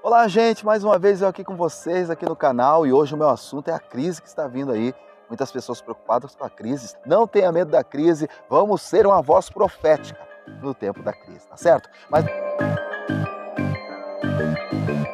Olá, gente, mais uma vez eu aqui com vocês aqui no canal e hoje o meu assunto é a crise que está vindo aí. Muitas pessoas preocupadas com a crise. Não tenha medo da crise, vamos ser uma voz profética no tempo da crise, tá certo? Mas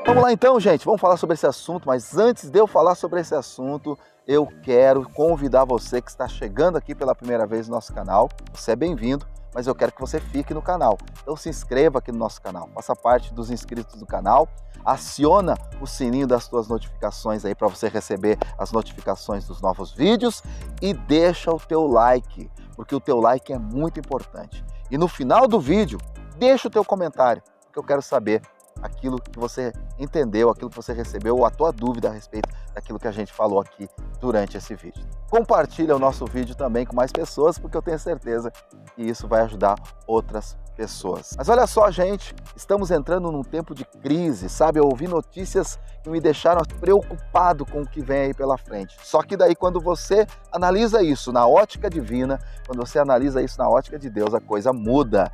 vamos lá então, gente, vamos falar sobre esse assunto, mas antes de eu falar sobre esse assunto, eu quero convidar você que está chegando aqui pela primeira vez no nosso canal. Você é bem-vindo, mas eu quero que você fique no canal. Então se inscreva aqui no nosso canal, faça parte dos inscritos do canal, aciona o sininho das suas notificações aí para você receber as notificações dos novos vídeos e deixa o teu like, porque o teu like é muito importante. E no final do vídeo, deixa o teu comentário, porque eu quero saber aquilo que você entendeu, aquilo que você recebeu, ou a tua dúvida a respeito daquilo que a gente falou aqui durante esse vídeo. Compartilha o nosso vídeo também com mais pessoas, porque eu tenho certeza que isso vai ajudar outras pessoas. Mas olha só, gente, estamos entrando num tempo de crise, sabe? Eu ouvi notícias que me deixaram preocupado com o que vem aí pela frente. Só que daí quando você analisa isso na ótica divina, quando você analisa isso na ótica de Deus, a coisa muda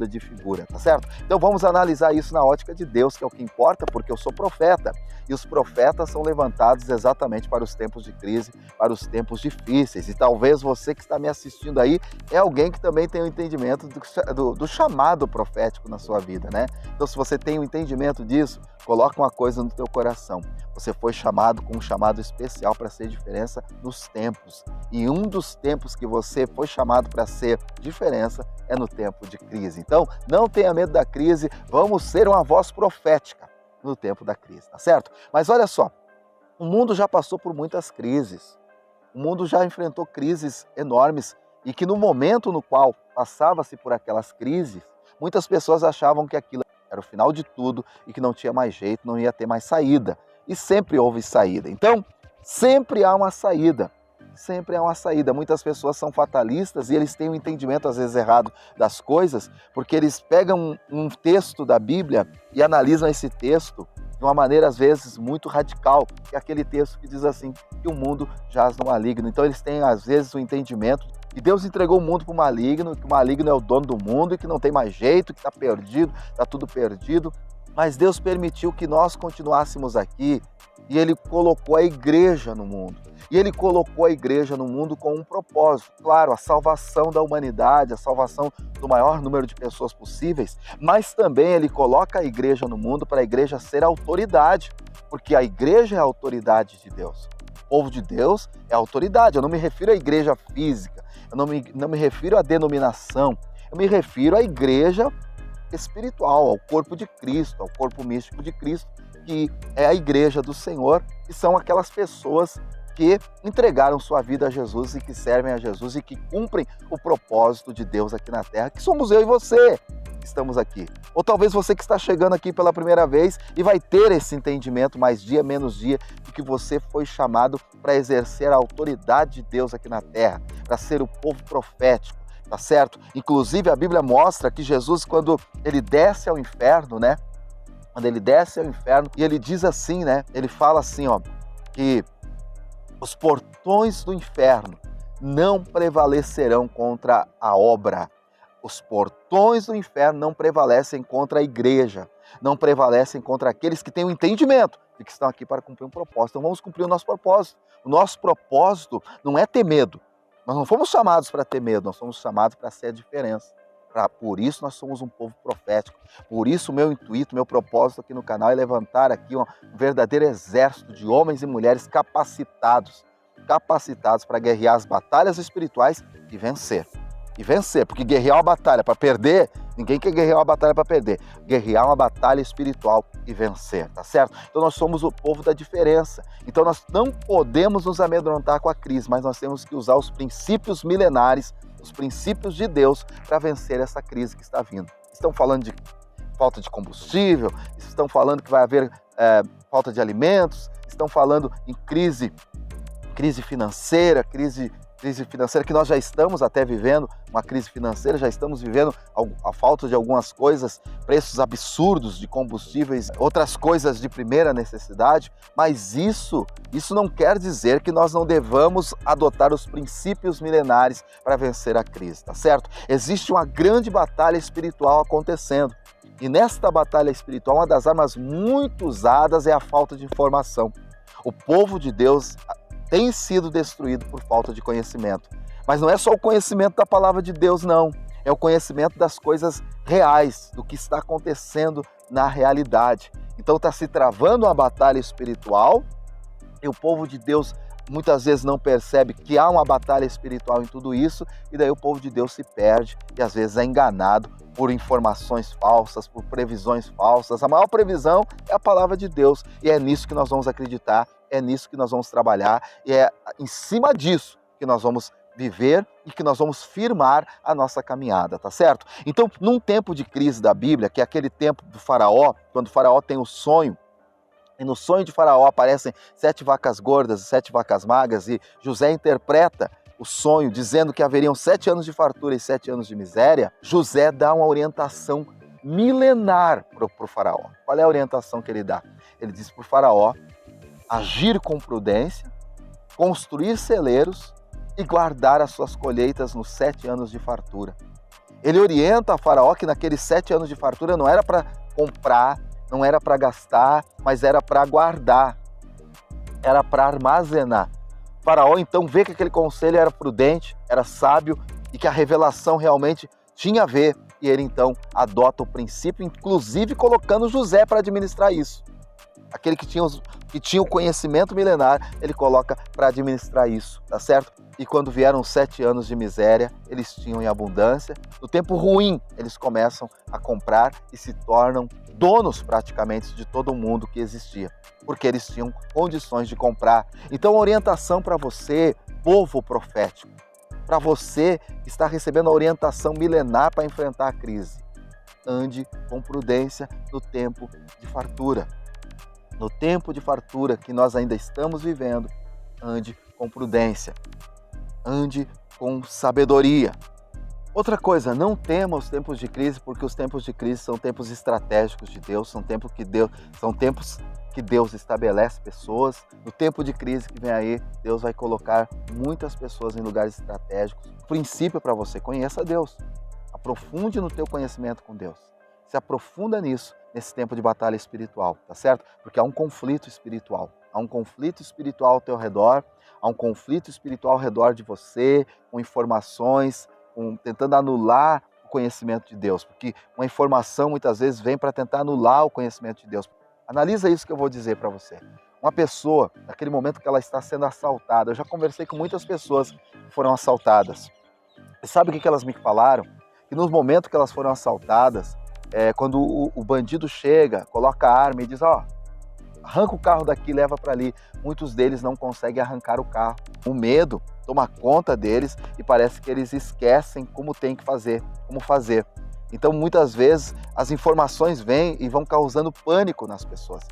de figura, tá certo? Então vamos analisar isso na ótica de Deus, que é o que importa, porque eu sou profeta, e os profetas são levantados exatamente para os tempos de crise, para os tempos difíceis, e talvez você que está me assistindo aí é alguém que também tem o entendimento do chamado profético na sua vida, né? Então se você tem o entendimento disso, coloca uma coisa no teu coração. Você foi chamado com um chamado especial para ser diferença nos tempos. E um dos tempos que você foi chamado para ser diferença é no tempo de crise. Então, não tenha medo da crise, vamos ser uma voz profética no tempo da crise, tá certo? Mas olha só, o mundo já passou por muitas crises. O mundo já enfrentou crises enormes e que no momento no qual passava-se por aquelas crises, muitas pessoas achavam que aquilo era o final de tudo e que não tinha mais jeito, não ia ter mais saída. E sempre houve saída. Então, sempre há uma saída. Sempre há uma saída. Muitas pessoas são fatalistas e eles têm um entendimento às vezes errado das coisas, porque eles pegam um texto da Bíblia e analisam esse texto de uma maneira às vezes muito radical, que é aquele texto que diz assim, que o mundo jaz no maligno. Então eles têm às vezes o entendimento que Deus entregou o mundo para o maligno, que o maligno é o dono do mundo e que não tem mais jeito, que está perdido, está tudo perdido. Mas Deus permitiu que nós continuássemos aqui e Ele colocou a igreja no mundo. E Ele colocou a igreja no mundo com um propósito, claro, a salvação da humanidade, a salvação do maior número de pessoas possíveis, mas também Ele coloca a igreja no mundo para a igreja ser autoridade, porque a igreja é a autoridade de Deus. O povo de Deus é a autoridade. Eu não me refiro à igreja física, eu não me refiro à denominação, eu me refiro à igreja espiritual, ao corpo de Cristo, ao corpo místico de Cristo, que é a igreja do Senhor, que são aquelas pessoas que entregaram sua vida a Jesus e que servem a Jesus e que cumprem o propósito de Deus aqui na terra, que somos eu e você que estamos aqui. Ou talvez você que está chegando aqui pela primeira vez e vai ter esse entendimento mais dia, menos dia, de que você foi chamado para exercer a autoridade de Deus aqui na terra, para ser o povo profético. Tá certo? Inclusive a Bíblia mostra que Jesus, quando ele desce ao inferno, né? Quando ele desce ao inferno, e ele diz assim, né? Ele fala assim, ó, que os portões do inferno não prevalecerão contra a obra. Os portões do inferno não prevalecem contra a igreja, não prevalecem contra aqueles que têm o entendimento de que estão aqui para cumprir um propósito. Então vamos cumprir o nosso propósito. O nosso propósito não é ter medo. Nós não fomos chamados para ter medo, nós fomos chamados para ser a diferença. Por isso nós somos um povo profético. Por isso o meu intuito, meu propósito aqui no canal é levantar aqui um verdadeiro exército de homens e mulheres capacitados para guerrear as batalhas espirituais e vencer. E vencer, porque guerrear uma batalha para perder, ninguém quer guerrear uma batalha para perder. Guerrear uma batalha espiritual e vencer, tá certo? Então nós somos o povo da diferença. Então nós não podemos nos amedrontar com a crise, mas nós temos que usar os princípios milenares, os princípios de Deus para vencer essa crise que está vindo. Estão falando de falta de combustível, estão falando que vai haver falta de alimentos, estão falando em crise financeira, crise financeira que nós já estamos até vivendo, uma crise financeira, já estamos vivendo a falta de algumas coisas, preços absurdos de combustíveis, outras coisas de primeira necessidade, mas isso não quer dizer que nós não devamos adotar os princípios milenares para vencer a crise, tá certo? Existe uma grande batalha espiritual acontecendo E nesta batalha espiritual, uma das armas muito usadas é a falta de informação. O povo de Deus tem sido destruído por falta de conhecimento. Mas não é só o conhecimento da palavra de Deus, não. É o conhecimento das coisas reais, do que está acontecendo na realidade. Então está se travando uma batalha espiritual e o povo de Deus muitas vezes não percebe que há uma batalha espiritual em tudo isso, e daí o povo de Deus se perde e às vezes é enganado por informações falsas, por previsões falsas. A maior previsão é a palavra de Deus, e é nisso que nós vamos acreditar, é nisso que nós vamos trabalhar, e é em cima disso que nós vamos viver e que nós vamos firmar a nossa caminhada, tá certo? Então, num tempo de crise da Bíblia, que é aquele tempo do faraó, quando o faraó tem o sonho, e no sonho de Faraó aparecem 7 vacas gordas e 7 vacas magras, e José interpreta o sonho dizendo que haveriam 7 anos de fartura e 7 anos de miséria. José dá uma orientação milenar para o Faraó. Qual é a orientação que ele dá? Ele diz para o Faraó agir com prudência, construir celeiros e guardar as suas colheitas nos 7 anos de fartura. Ele orienta a Faraó que naqueles 7 anos de fartura não era para comprar, não era para gastar, mas era para guardar, era para armazenar. O Faraó então vê que aquele conselho era prudente, era sábio e que a revelação realmente tinha a ver, e ele então adota o princípio, inclusive colocando José para administrar isso. Aquele que tinha o conhecimento milenar, ele coloca para administrar isso, tá certo? E quando vieram os 7 anos de miséria, eles tinham em abundância. No tempo ruim, eles começam a comprar e se tornam donos praticamente de todo o mundo que existia, porque eles tinham condições de comprar. Então, orientação para você, povo profético, para você que está recebendo a orientação milenar para enfrentar a crise, ande com prudência no tempo de fartura. No tempo de fartura que nós ainda estamos vivendo, ande com prudência, ande com sabedoria. Outra coisa, não tema os tempos de crise, porque os tempos de crise são tempos estratégicos de Deus, são tempos que Deus estabelece pessoas. No tempo de crise que vem aí, Deus vai colocar muitas pessoas em lugares estratégicos. O princípio para você, conheça Deus, aprofunde no teu conhecimento com Deus. Se aprofunda nisso, nesse tempo de batalha espiritual, tá certo? Porque há um conflito espiritual. Há um conflito espiritual ao teu redor, há um conflito espiritual ao redor de você, com informações, tentando anular o conhecimento de Deus. Porque uma informação muitas vezes vem para tentar anular o conhecimento de Deus. Analisa isso que eu vou dizer para você. Uma pessoa, naquele momento que ela está sendo assaltada, eu já conversei com muitas pessoas que foram assaltadas. E sabe o que elas me falaram? Que nos momentos que elas foram assaltadas, quando o bandido chega, coloca a arma e diz, arranca o carro daqui, leva para ali. Muitos deles não conseguem arrancar o carro. O medo toma conta deles e parece que eles esquecem como tem que fazer, como fazer. Então, muitas vezes, as informações vêm e vão causando pânico nas pessoas.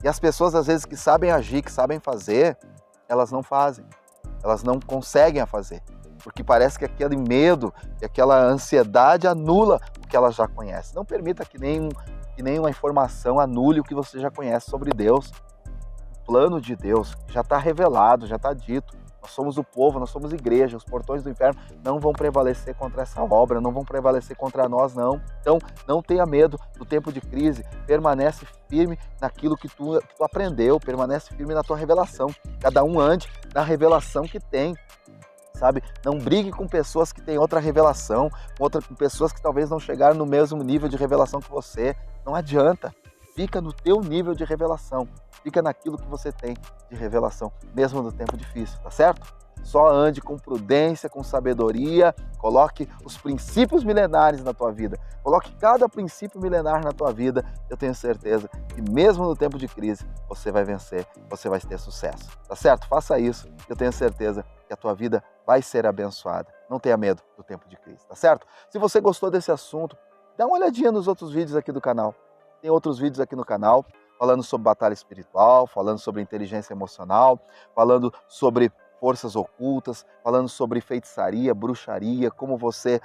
E as pessoas, às vezes, que sabem agir, que sabem fazer, elas não fazem. Elas não conseguem fazer. Porque parece que aquele medo e aquela ansiedade anula o que elas já conhecem. Não permita que nenhuma informação anule o que você já conhece sobre Deus. O plano de Deus já está revelado, já está dito. Nós somos o povo, nós somos igreja. Os portões do inferno não vão prevalecer contra essa obra, não vão prevalecer contra nós, não. Então, não tenha medo do tempo de crise. Permanece firme naquilo que tu aprendeu. Permanece firme na tua revelação. Cada um ande na revelação que tem. Sabe? Não brigue com pessoas que têm outra revelação, com pessoas que talvez não chegaram no mesmo nível de revelação que você. Não adianta. Fica no teu nível de revelação. Fica naquilo que você tem de revelação, mesmo no tempo difícil, tá certo? Só ande com prudência, com sabedoria, coloque os princípios milenares na tua vida. Coloque cada princípio milenar na tua vida. Eu tenho certeza que mesmo no tempo de crise, você vai vencer, você vai ter sucesso, tá certo? Faça isso, eu tenho certeza que a tua vida vai ser abençoada. Não tenha medo do tempo de crise, tá certo? Se você gostou desse assunto, dá uma olhadinha nos outros vídeos aqui do canal. Tem outros vídeos aqui no canal falando sobre batalha espiritual, falando sobre inteligência emocional, falando sobre forças ocultas, falando sobre feitiçaria, bruxaria, como você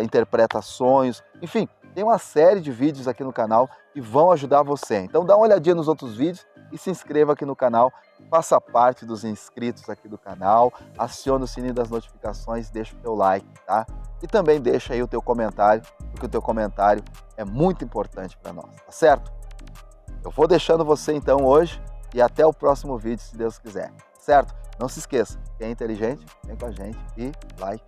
interpreta sonhos. Enfim, tem uma série de vídeos aqui no canal que vão ajudar você. Então dá uma olhadinha nos outros vídeos e se inscreva aqui no canal, faça parte dos inscritos aqui do canal, acione o sininho das notificações, deixa o teu like, tá? E também deixa aí o teu comentário, porque o teu comentário é muito importante para nós, tá certo? Eu vou deixando você então hoje e até o próximo vídeo, se Deus quiser, certo? Não se esqueça, quem é inteligente, vem com a gente e like.